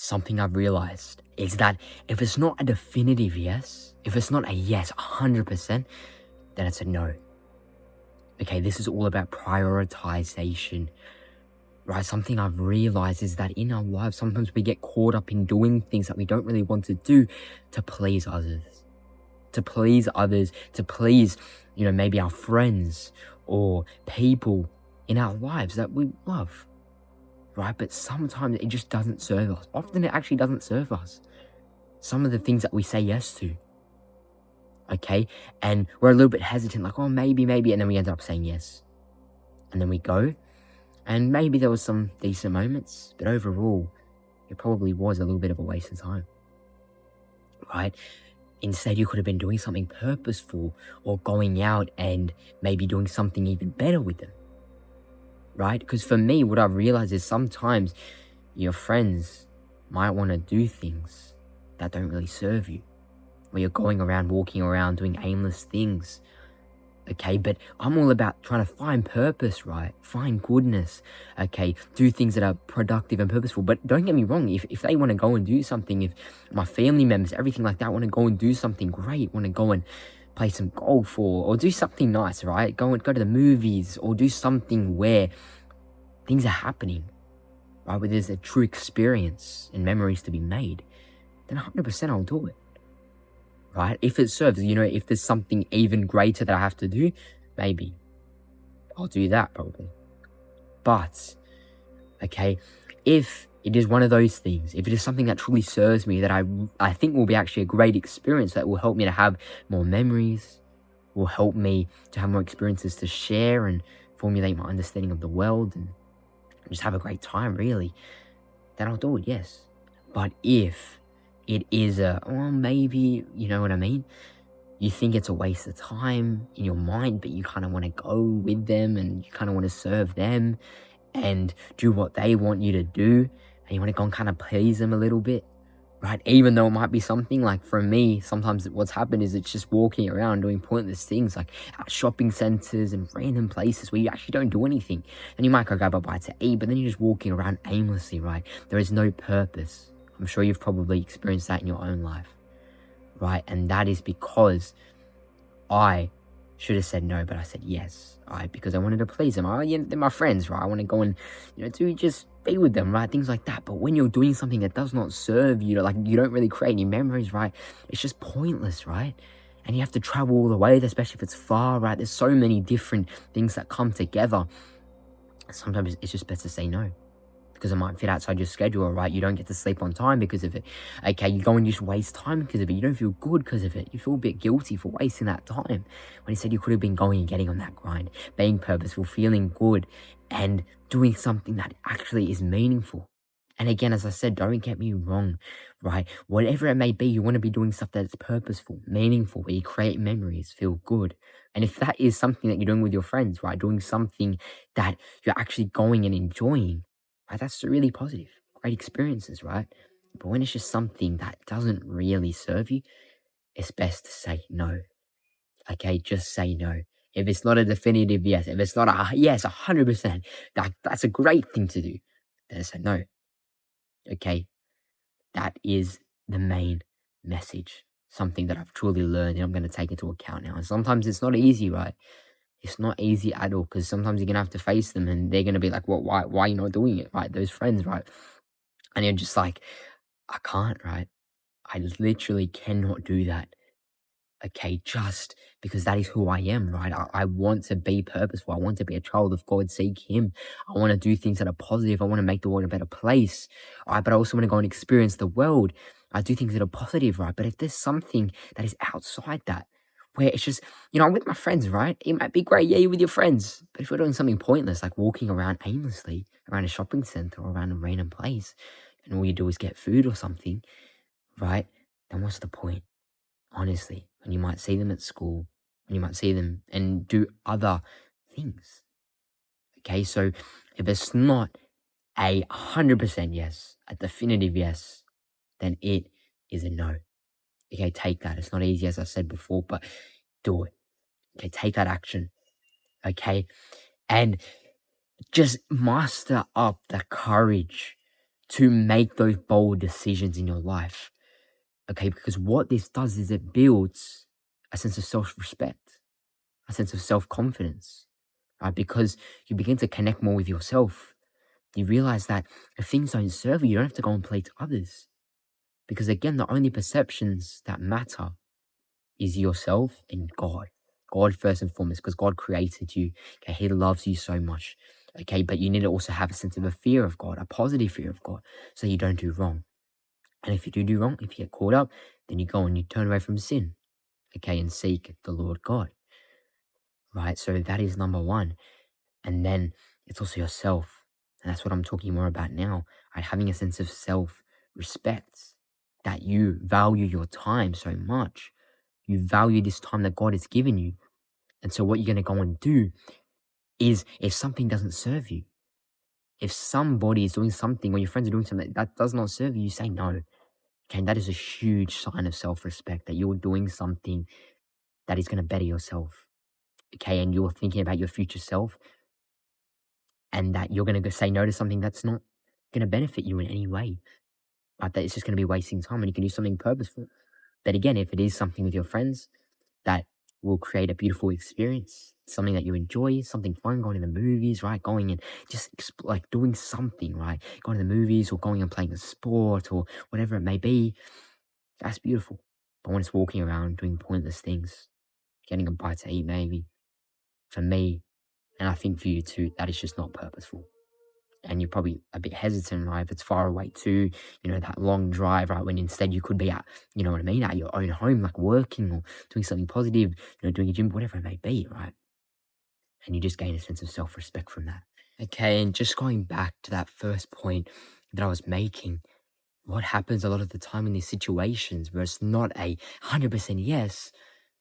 something I've realized is that if it's not a definitive yes, if it's not a yes 100%, then it's a no. Okay, this is all about prioritization, right? Something I've realized is that in our lives, sometimes we get caught up in doing things that we don't really want to do to please others. To please others, to please, maybe our friends or people in our lives that we love, right? But sometimes it just doesn't serve us. Often it actually doesn't serve us. Some of the things that we say yes to, okay? And we're a little bit hesitant, like, oh, maybe, and then we end up saying yes. And then we go, and maybe there was some decent moments, but overall, it probably was a little bit of a waste of time, right? Instead, you could have been doing something purposeful or going out and maybe doing something even better with them, right? Because for me, what I've realized is sometimes your friends might want to do things that don't really serve you, where you're going around, walking around, doing aimless things, okay? But I'm all about trying to find purpose, right? Find goodness, okay? Do things that are productive and purposeful. But don't get me wrong, if they want to go and do something, if my family members, everything like that, want to go and do something great, want to go and play some golf or do something nice, right? Go to the movies or do something where things are happening, right? Where there's a true experience and memories to be made, then 100% I'll do it. Right? If it serves, if there's something even greater that I have to do, maybe I'll do that probably. But, okay, if it is one of those things, if it is something that truly serves me, that I think will be actually a great experience, that will help me to have more memories, will help me to have more experiences to share and formulate my understanding of the world and just have a great time, really, then I'll do it, yes. But if it is maybe, you know what I mean? You think it's a waste of time in your mind, but you kind of want to go with them and you kind of want to serve them and do what they want you to do. And you want to go and kind of please them a little bit, right? Even though it might be something like, for me, sometimes what's happened is it's just walking around doing pointless things like at shopping centers and random places where you actually don't do anything. And you might go grab a bite to eat, but then you're just walking around aimlessly, right? There is no purpose. I'm sure you've probably experienced that in your own life, right? And that is because I should have said no, but I said yes, right? Because I wanted to please them. They're my friends, right? I want to go and, to just be with them, right? Things like that. But when you're doing something that does not serve you, like you don't really create any memories, right? It's just pointless, right? And you have to travel all the way, especially if it's far, right? There's so many different things that come together. Sometimes it's just best to say no, because it might fit outside your schedule, right? You don't get to sleep on time because of it. Okay, you go and just waste time because of it. You don't feel good because of it. You feel a bit guilty for wasting that time when you said you could have been going and getting on that grind, being purposeful, feeling good, and doing something that actually is meaningful. And again, as I said, don't get me wrong, right? Whatever it may be, you want to be doing stuff that's purposeful, meaningful, where you create memories, feel good. And if that is something that you're doing with your friends, right? Doing something that you're actually going and enjoying, right? That's really positive. Great experiences, right? But when it's just something that doesn't really serve you, it's best to say no. Okay, just say no. If it's not a definitive yes, if it's not a yes, 100%, that's a great thing to do, then say no. Okay, that is the main message. Something that I've truly learned and I'm going to take into account now. And sometimes it's not easy, right? It's not easy at all, because sometimes you're going to have to face them and they're going to be like, well, why are you not doing it, right? Those friends, right? And you're just like, I can't, right? I literally cannot do that. Okay, just because that is who I am, right? I want to be purposeful. I want to be a child of God, seek Him. I want to do things that are positive. I want to make the world a better place, right? But I also want to go and experience the world. I do things that are positive, right? But if there's something that is outside that, where it's just, I'm with my friends, right? It might be great, yeah, you're with your friends. But if we're doing something pointless, like walking around aimlessly around a shopping center or around a random place, and all you do is get food or something, right? Then what's the point? Honestly, and you might see them at school, and you might see them and do other things. Okay, so if it's not a 100% yes, a definitive yes, then it is a no. Okay, take that. It's not easy, as I said before, but do it. Okay, take that action. Okay, and just muster up the courage to make those bold decisions in your life. Okay, because what this does is it builds a sense of self-respect, a sense of self-confidence, right? Because you begin to connect more with yourself. You realize that if things don't serve you, you don't have to go and play to others. Because again, the only perceptions that matter is yourself and God. God first and foremost, because God created you. Okay, He loves you so much. Okay, but you need to also have a sense of a fear of God, a positive fear of God, so you don't do wrong. And if you do wrong, if you get caught up, then you go and you turn away from sin, okay, and seek the Lord God, right? So that is number one. And then it's also yourself. And that's what I'm talking more about now, right? Having a sense of self-respect, that you value your time so much. You value this time that God has given you. And so what you're going to go and do is, if something doesn't serve you, if somebody is doing something or your friends are doing something that does not serve you, you say no. Okay, and that is a huge sign of self-respect, that you're doing something that is going to better yourself. Okay, and you're thinking about your future self, and that you're going to say no to something that's not going to benefit you in any way. Right? That it's just going to be wasting time, and you can do something purposeful. But again, if it is something with your friends that will create a beautiful experience, something that you enjoy, something fun, going to the movies, right? Going and just like doing something, right? Going to the movies or going and playing a sport or whatever it may be, that's beautiful. But when it's walking around doing pointless things, getting a bite to eat maybe, for me, and I think for you too, that is just not purposeful. And you're probably a bit hesitant, right? If it's far away too, that long drive, right? When instead you could be at, you know what I mean, at your own home, like working or doing something positive, doing a gym, whatever it may be, right? And you just gain a sense of self-respect from that. Okay, and just going back to that first point that I was making, what happens a lot of the time in these situations where it's not a 100% yes,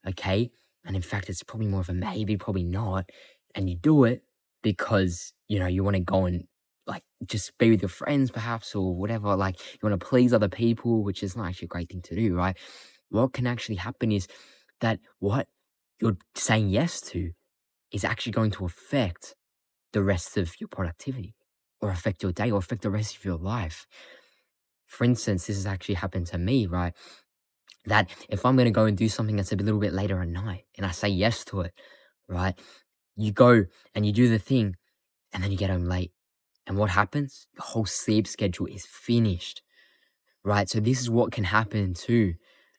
okay? And in fact, it's probably more of a maybe, probably not. And you do it because, you want to go and like just be with your friends perhaps or whatever. Like you want to please other people, which is not actually a great thing to do, right? What can actually happen is that what you're saying yes to is actually going to affect the rest of your productivity or affect your day or affect the rest of your life. For instance, this has actually happened to me, right? That if I'm going to go and do something that's a little bit later at night and I say yes to it, right? You go and you do the thing and then you get home late. And what happens? Your whole sleep schedule is finished, right? So this is what can happen too.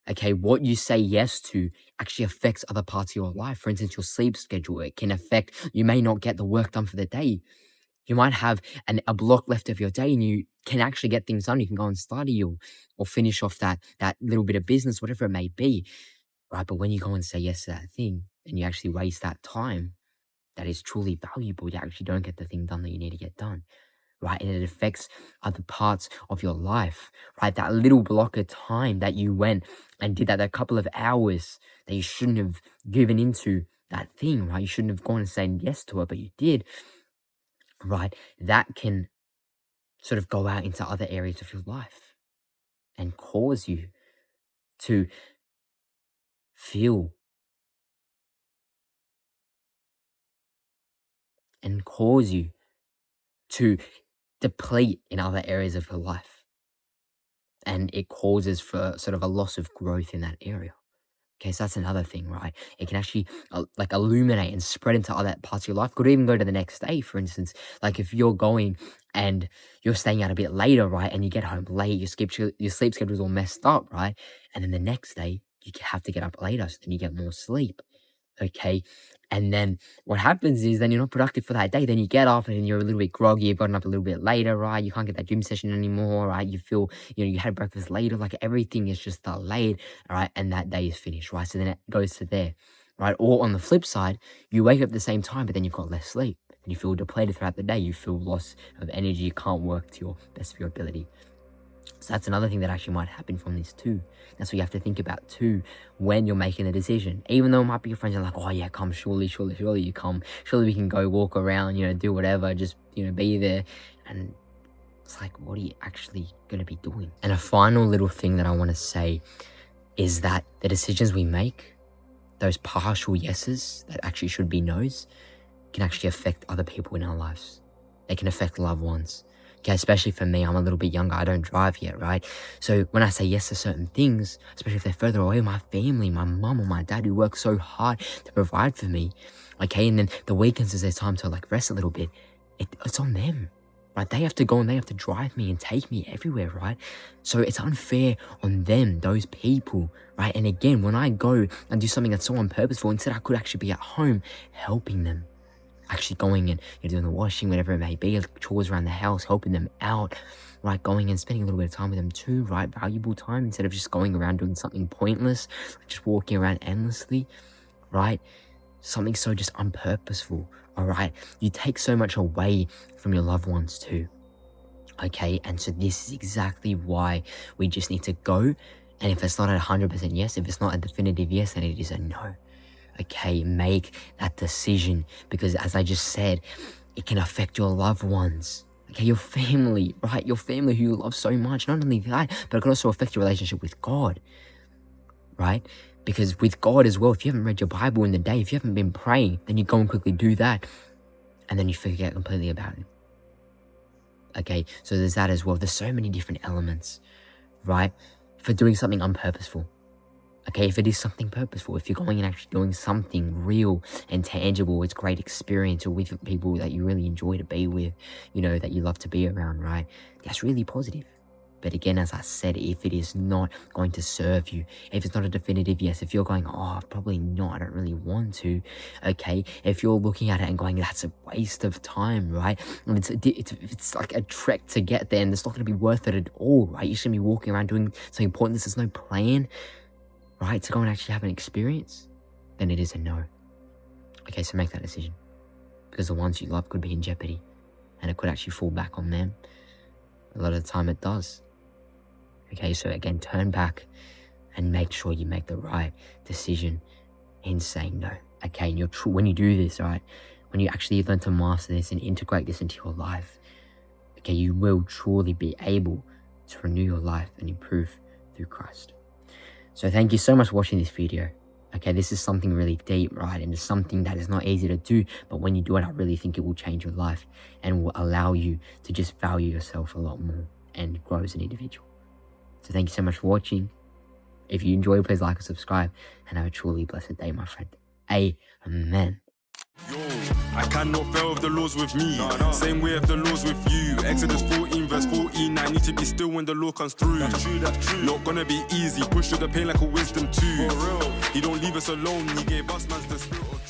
Okay, what you say yes to actually affects other parts of your life. For instance, your sleep schedule, it can affect, you may not get the work done for the day. You might have a block left of your day and you can actually get things done. You can go and study or finish off that little bit of business, whatever it may be, right? But when you go and say yes to that thing and you actually waste that time that is truly valuable, you actually don't get the thing done that you need to get done, right? And it affects other parts of your life, right? That little block of time that you went and did that couple of hours that you shouldn't have given into that thing, right? You shouldn't have gone and said yes to it, but you did, right? That can sort of go out into other areas of your life and cause you to feel and cause you to deplete in other areas of your life. And it causes for sort of a loss of growth in that area. Okay, so that's another thing, right? It can actually like illuminate and spread into other parts of your life. Could even go to the next day, for instance. Like if you're going and you're staying out a bit later, right? And you get home late, your sleep schedule's all messed up, right? And then the next day, you have to get up later, so then you get more sleep. Okay, and then what happens is then you're not productive for that day. Then you get up and you're a little bit groggy. You've gotten up a little bit later, right? You can't get that gym session anymore, right? You feel, you had breakfast later. Like everything is just delayed, right? And that day is finished, right? So then it goes to there, right? Or on the flip side, you wake up at the same time, but then you've got less sleep and you feel depleted throughout the day. You feel loss of energy. You can't work to your best of your ability. So that's another thing that actually might happen from this too. That's what you have to think about too when you're making a decision. Even though it might be your friends are like, oh yeah, come, surely you come. Surely we can go walk around, do whatever, just, be there. And it's like, what are you actually going to be doing? And a final little thing that I want to say is that the decisions we make, those partial yeses that actually should be no's, can actually affect other people in our lives. They can affect loved ones. Okay, especially for me, I'm a little bit younger. I don't drive yet, right? So when I say yes to certain things, especially if they're further away, my family, my mum or my dad who work so hard to provide for me, okay? And then the weekends is their time to like rest a little bit. It's on them, right? They have to go and they have to drive me and take me everywhere, right? So it's unfair on them, those people, right? And again, when I go and do something that's so unpurposeful, instead I could actually be at home helping them. Actually going and doing the washing, whatever it may be, chores around the house, helping them out, right? Going and spending a little bit of time with them too, right? Valuable time instead of just going around doing something pointless, like just walking around endlessly, right? Something so just unpurposeful, all right? You take so much away from your loved ones too, okay? And so this is exactly why we just need to go. And if it's not at 100% yes, if it's not a definitive yes, then it is a no. Okay, make that decision, because as I just said, it can affect your loved ones. Okay, your family, right? Your family who you love so much. Not only that, but it can also affect your relationship with God, right? Because with God as well, if you haven't read your Bible in the day, if you haven't been praying, then you go and quickly do that, and then you forget completely about it. Okay, so there's that as well. There's so many different elements, right? For doing something unpurposeful. Okay, if it is something purposeful, if you're going and actually doing something real and tangible, it's great experience, or with people that you really enjoy to be with, you know, that you love to be around, right? That's really positive. But again, as I said, if it is not going to serve you, if it's not a definitive yes, if you're going, oh, probably not, I don't really want to, okay? If you're looking at it and going, that's a waste of time, right? And it's like a trek to get there and it's not going to be worth it at all, right? You shouldn't be walking around doing something pointless. There's no plan, right, to go and actually have an experience, then it is a no. Okay, so make that decision. Because the ones you love could be in jeopardy. And it could actually fall back on them. A lot of the time it does. Okay, so again, turn back and make sure you make the right decision in saying no. Okay, and when you do this, right, when you actually learn to master this and integrate this into your life, okay, you will truly be able to renew your life and improve through Christ. So thank you so much for watching this video. Okay, this is something really deep, right? And it's something that is not easy to do, but when you do it, I really think it will change your life and will allow you to just value yourself a lot more and grow as an individual. So thank you so much for watching. If you enjoyed, please like and subscribe, and have a truly blessed day, my friend. Amen. Yo, I cannot fail if the Lord's with me. Same way if the Lord's with you. Exodus 14 verse 14. I need to be still when the Lord comes through. That's true. Not gonna be easy. Push through the pain like a wisdom tooth. For real. He don't leave us alone. He gave us man's the spirit of